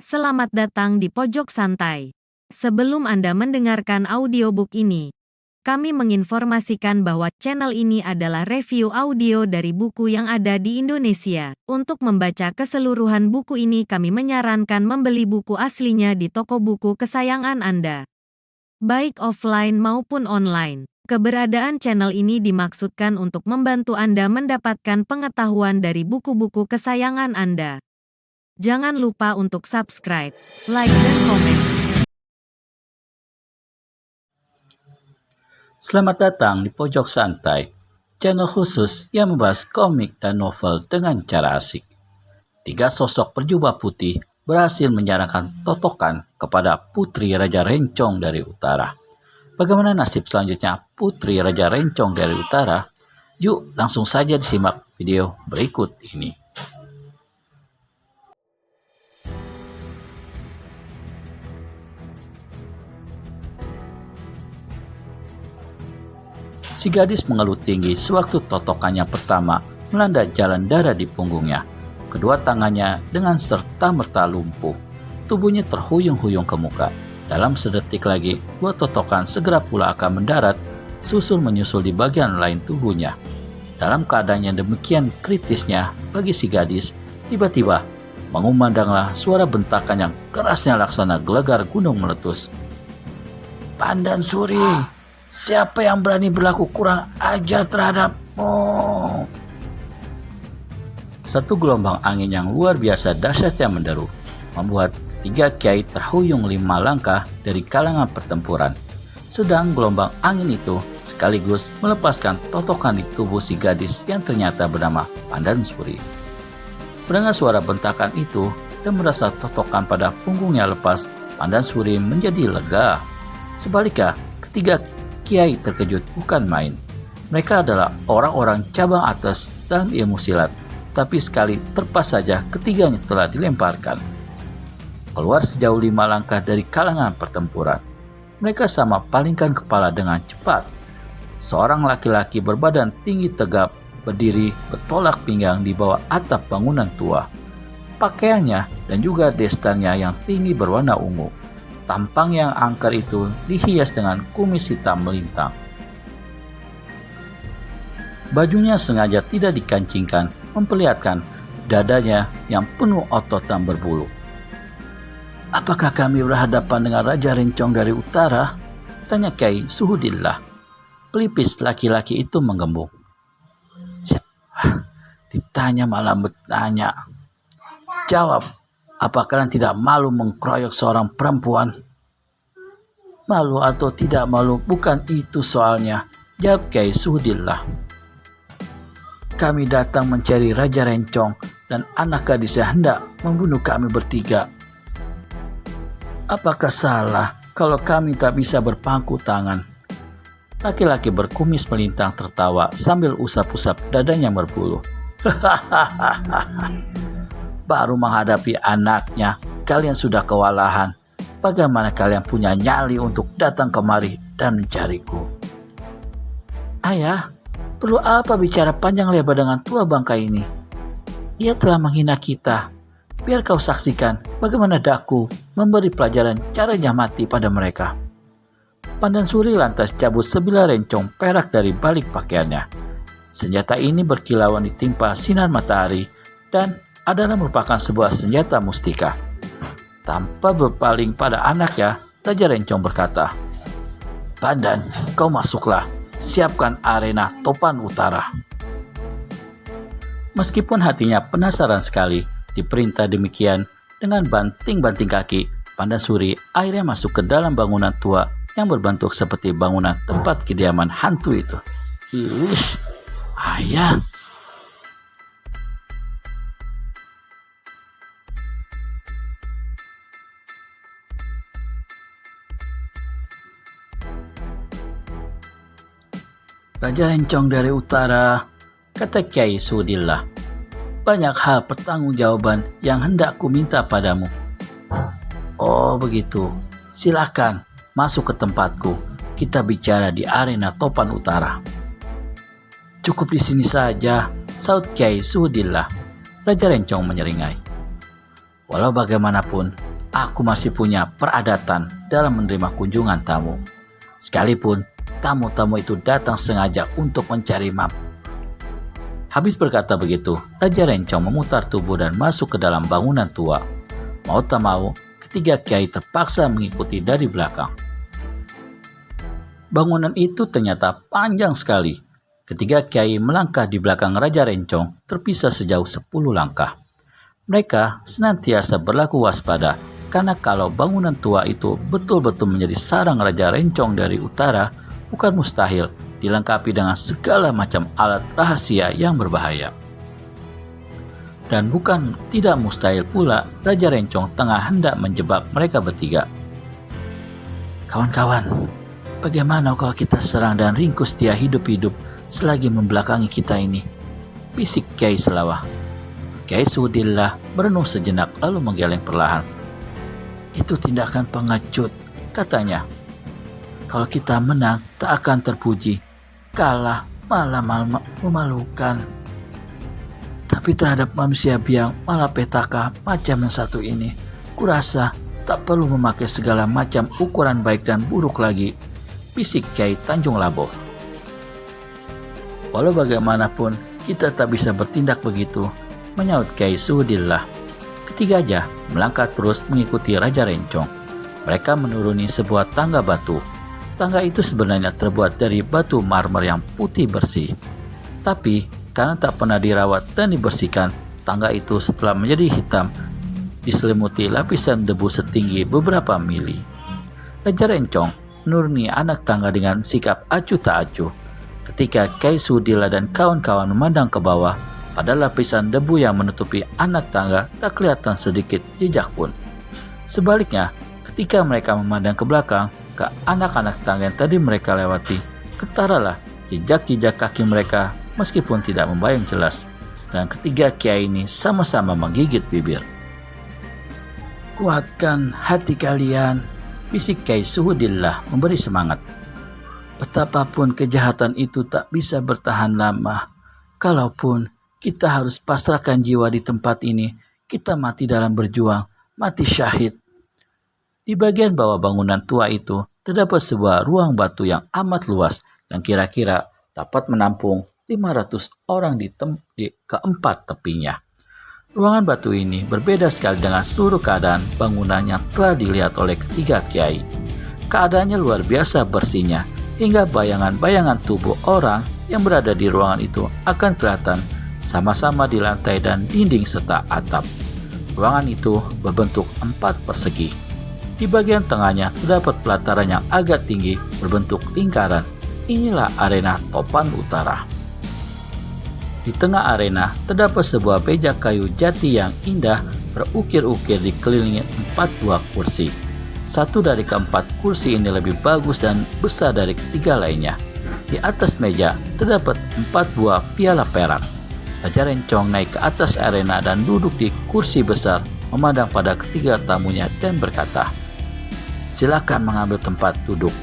Selamat datang di Pojok Santai. Sebelum Anda mendengarkan audiobook ini, kami menginformasikan bahwa channel ini adalah review audio dari buku yang ada di Indonesia. Untuk membaca keseluruhan buku ini, kami menyarankan membeli buku aslinya di toko buku kesayangan Anda, baik offline maupun online. Keberadaan channel ini dimaksudkan untuk membantu Anda mendapatkan pengetahuan dari buku-buku kesayangan Anda. Jangan lupa untuk subscribe, like, dan komen. Selamat datang di Pojok Santai, channel khusus yang membahas komik dan novel dengan cara asik. 3 sosok berjubah putih berhasil menjarahkan totokan kepada Putri Raja Rencong dari Utara. Bagaimana nasib selanjutnya Putri Raja Rencong dari Utara? Yuk langsung saja disimak video berikut ini. Si gadis mengeluh tinggi sewaktu totokannya pertama melanda jalan darah di punggungnya. Kedua tangannya dengan serta-merta lumpuh. Tubuhnya terhuyung-huyung ke muka. Dalam sedetik lagi, 2 totokan segera pula akan mendarat, susul menyusul di bagian lain tubuhnya. Dalam keadaan yang demikian kritisnya bagi si gadis, tiba-tiba mengumandanglah suara bentakan yang kerasnya laksana gelegar gunung meletus. "Pandan Suri! Siapa yang berani berlaku kurang ajar terhadapmu?" Satu gelombang angin yang luar biasa dahsyat yang menderu, membuat ketiga kiai terhuyung 5 langkah dari kalangan pertempuran. Sedang gelombang angin itu sekaligus melepaskan totokan di tubuh si gadis yang ternyata bernama Pandan Suri. Mendengar suara bentakan itu dan merasa totokan pada punggungnya lepas, Pandan Suri menjadi lega. Sebaliknya, ketiga kiai terkejut bukan main. Mereka adalah orang-orang cabang atas dalam ilmu silat, tapi sekali terpas saja ketiganya telah dilemparkan. Keluar sejauh 5 langkah dari kalangan pertempuran, mereka sama palingkan kepala dengan cepat. Seorang laki-laki berbadan tinggi tegap berdiri bertolak pinggang di bawah atap bangunan tua. Pakaiannya dan juga destannya yang tinggi berwarna ungu. Tampang yang angker itu dihias dengan kumis hitam melintang. Bajunya sengaja tidak dikancingkan, memperlihatkan dadanya yang penuh otot dan berbulu. "Apakah kami berhadapan dengan Raja Rencong dari Utara?" tanya Kiai Suhudillah. Pelipis laki-laki itu menggembung. Ditanya malah bertanya. "Jawab, apa kalian tidak malu mengkeroyok seorang perempuan?" "Malu atau tidak malu, bukan itu soalnya," jawab Kiai Suhudillah. "Kami datang mencari Raja Rencong dan anak gadisnya hendak membunuh kami bertiga. Apakah salah kalau kami tak bisa berpangku tangan?" Laki-laki berkumis melintang tertawa sambil usap-usap dadanya yang berbulu. "Baru menghadapi anaknya, kalian sudah kewalahan. Bagaimana kalian punya nyali untuk datang kemari dan mencariku?" "Ayah, perlu apa bicara panjang lebar dengan tua bangka ini? Dia telah menghina kita. Biar kau saksikan bagaimana daku memberi pelajaran caranya mati pada mereka." Pandan Suri lantas cabut sebilah rencong perak dari balik pakaiannya. Senjata ini berkilauan ditimpa sinar matahari dan adalah merupakan sebuah senjata mustika. Tanpa berpaling pada anaknya, Raja Rencong berkata, "Pandan, kau masuklah. Siapkan arena topan utara." Meskipun hatinya penasaran sekali, diperintah demikian dengan banting-banting kaki, Pandan Suri akhirnya masuk ke dalam bangunan tua yang berbentuk seperti bangunan tempat kediaman hantu itu. "Ih, ayah." "Raja Rencong dari Utara," kata Kiai Suhudillah, "banyak hal pertanggungjawaban yang hendak ku minta padamu." "Oh begitu, silakan masuk ke tempatku. Kita bicara di arena topan utara." "Cukup di sini saja," saut Kiai Suhudillah. Raja Rencong menyeringai. "Walau bagaimanapun, aku masih punya peradatan dalam menerima kunjungan tamu. Sekalipun tamu-tamu itu datang sengaja untuk mencari map. Habis berkata begitu, Raja Rencong memutar tubuh dan masuk ke dalam bangunan tua. Mau tak mau, ketiga kiai terpaksa mengikuti dari belakang. Bangunan itu ternyata panjang sekali. Ketiga kiai melangkah di belakang Raja Rencong terpisah sejauh 10 langkah. Mereka senantiasa berlaku waspada karena kalau bangunan tua itu betul-betul menjadi sarang Raja Rencong dari utara, bukan mustahil dilengkapi dengan segala macam alat rahasia yang berbahaya. Dan bukan tidak mustahil pula Raja Rencong tengah hendak menjebak mereka bertiga. Kawan-kawan, bagaimana kalau kita serang dan ringkus dia hidup-hidup selagi membelakangi kita ini? Bisik Kiai Selawah. Kiai Suhudillah merenung sejenak lalu menggeleng perlahan. Itu tindakan pengecut, katanya. Kalau kita menang tak akan terpuji, kalah malah memalukan. Tapi terhadap manusia biang malapetaka macam yang satu ini, kurasa tak perlu memakai segala macam ukuran baik dan buruk lagi, bisik Kiai Tanjung Laboh. Walau bagaimanapun kita tak bisa bertindak begitu, menyaut Kiai Suhudillah. Ketiga melangkah terus mengikuti Raja Rencong. Mereka menuruni sebuah tangga batu. Tangga itu sebenarnya terbuat dari batu marmer yang putih bersih. Tapi karena tak pernah dirawat dan dibersihkan, tangga itu setelah menjadi hitam diselimuti lapisan debu setinggi beberapa mili. Raja Rencong menuruni anak tangga dengan sikap acuh tak acuh. Ketika Kiai Suhudillah dan kawan-kawan memandang ke bawah, pada lapisan debu yang menutupi anak tangga tak kelihatan sedikit jejak pun. Sebaliknya, ketika mereka memandang ke belakang, ke anak-anak tangga yang tadi mereka lewati, ketaralah jejak-jejak kaki mereka meskipun tidak membayang jelas, dan ketiga kiai ini sama-sama menggigit bibir. Kuatkan hati kalian, bisik Kiai Suhudillah memberi semangat. Betapapun kejahatan itu tak bisa bertahan lama. Kalaupun kita harus pasrahkan jiwa di tempat ini, kita mati dalam berjuang, mati syahid. Di bagian bawah bangunan tua itu terdapat sebuah ruang batu yang amat luas yang kira-kira dapat menampung 500 orang di keempat tepinya. Ruangan batu ini berbeda sekali dengan seluruh keadaan bangunan yang telah dilihat oleh ketiga kiai. Keadaannya luar biasa bersihnya, hingga bayangan-bayangan tubuh orang yang berada di ruangan itu akan kelihatan sama-sama di lantai dan dinding serta atap. Ruangan itu berbentuk 4 persegi. Di bagian tengahnya terdapat pelataran yang agak tinggi berbentuk lingkaran. Inilah arena topan utara. Di tengah arena terdapat sebuah meja kayu jati yang indah berukir-ukir dikelilingi 4 buah kursi. Satu dari keempat kursi ini lebih bagus dan besar dari ketiga lainnya. Di atas meja terdapat 4 buah piala perak. Raja Rencong naik ke atas arena dan duduk di kursi besar, memandang pada ketiga tamunya dan berkata, "Silakan mengambil tempat duduk."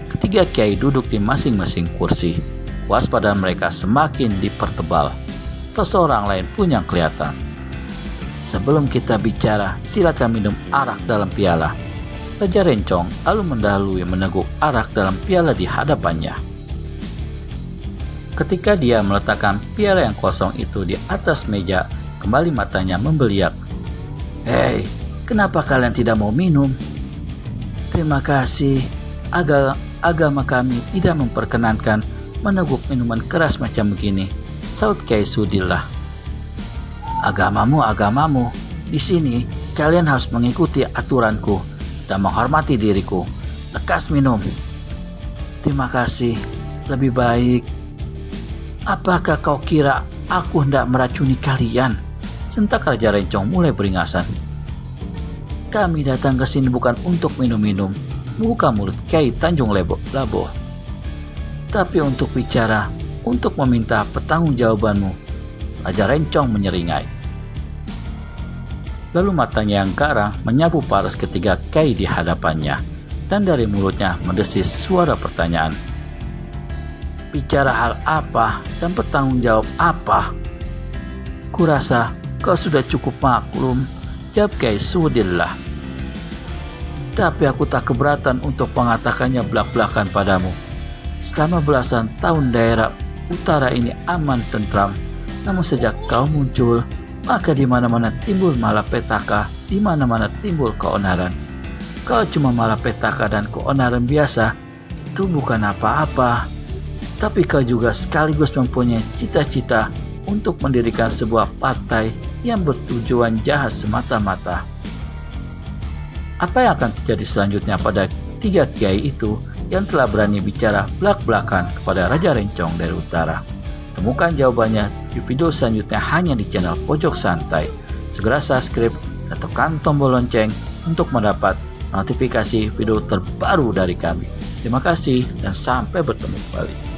Ketiga kiai duduk di masing-masing kursi. Waspada mereka semakin dipertebal. Tak seorang lain pun yang kelihatan. "Sebelum kita bicara, silakan minum arak dalam piala." Raja Rencong lalu mendahului meneguk arak dalam piala di hadapannya. Ketika dia meletakkan piala yang kosong itu di atas meja, kembali matanya membeliak. "Hei, kenapa kalian tidak mau minum?" "Terima kasih, agama kami tidak memperkenankan meneguk minuman keras macam begini," saut Kiai Suhudillah. Agamamu. Di sini kalian harus mengikuti aturanku dan menghormati diriku. Lekas minum." "Terima kasih, lebih baik." "Apakah kau kira aku hendak meracuni kalian?" sentak Raja Rencong mulai beringasan. "Kami datang ke sini bukan untuk minum-minum," membuka mulut Kiai Tanjung Laboh, "tapi untuk bicara, untuk meminta pertanggungjawabanmu." Raja Rencong menyeringai. Lalu matanya yang garang menyapu paras ketiga kiai di hadapannya, dan dari mulutnya mendesis suara pertanyaan. "Bicara hal apa dan bertanggung jawab apa?" "Kurasa kau sudah cukup maklum," jawab Kiai Suhudillah. Tapi aku tak keberatan untuk mengatakannya belak-belakan padamu. Selama belasan tahun daerah utara ini aman tentram, namun sejak kau muncul, maka di mana-mana timbul malapetaka, di mana-mana timbul keonaran. Kalau cuma malapetaka dan keonaran biasa, itu bukan apa-apa. Tapi kau juga sekaligus mempunyai cita-cita untuk mendirikan sebuah partai yang bertujuan jahat semata-mata. Apa yang akan terjadi selanjutnya pada 3 kiai itu yang telah berani bicara belak-belakan kepada Raja Rencong dari utara? Temukan jawabannya di video selanjutnya hanya di channel Pojok Santai. Segera subscribe dan tekan tombol lonceng untuk mendapat notifikasi video terbaru dari kami. Terima kasih dan sampai bertemu kembali.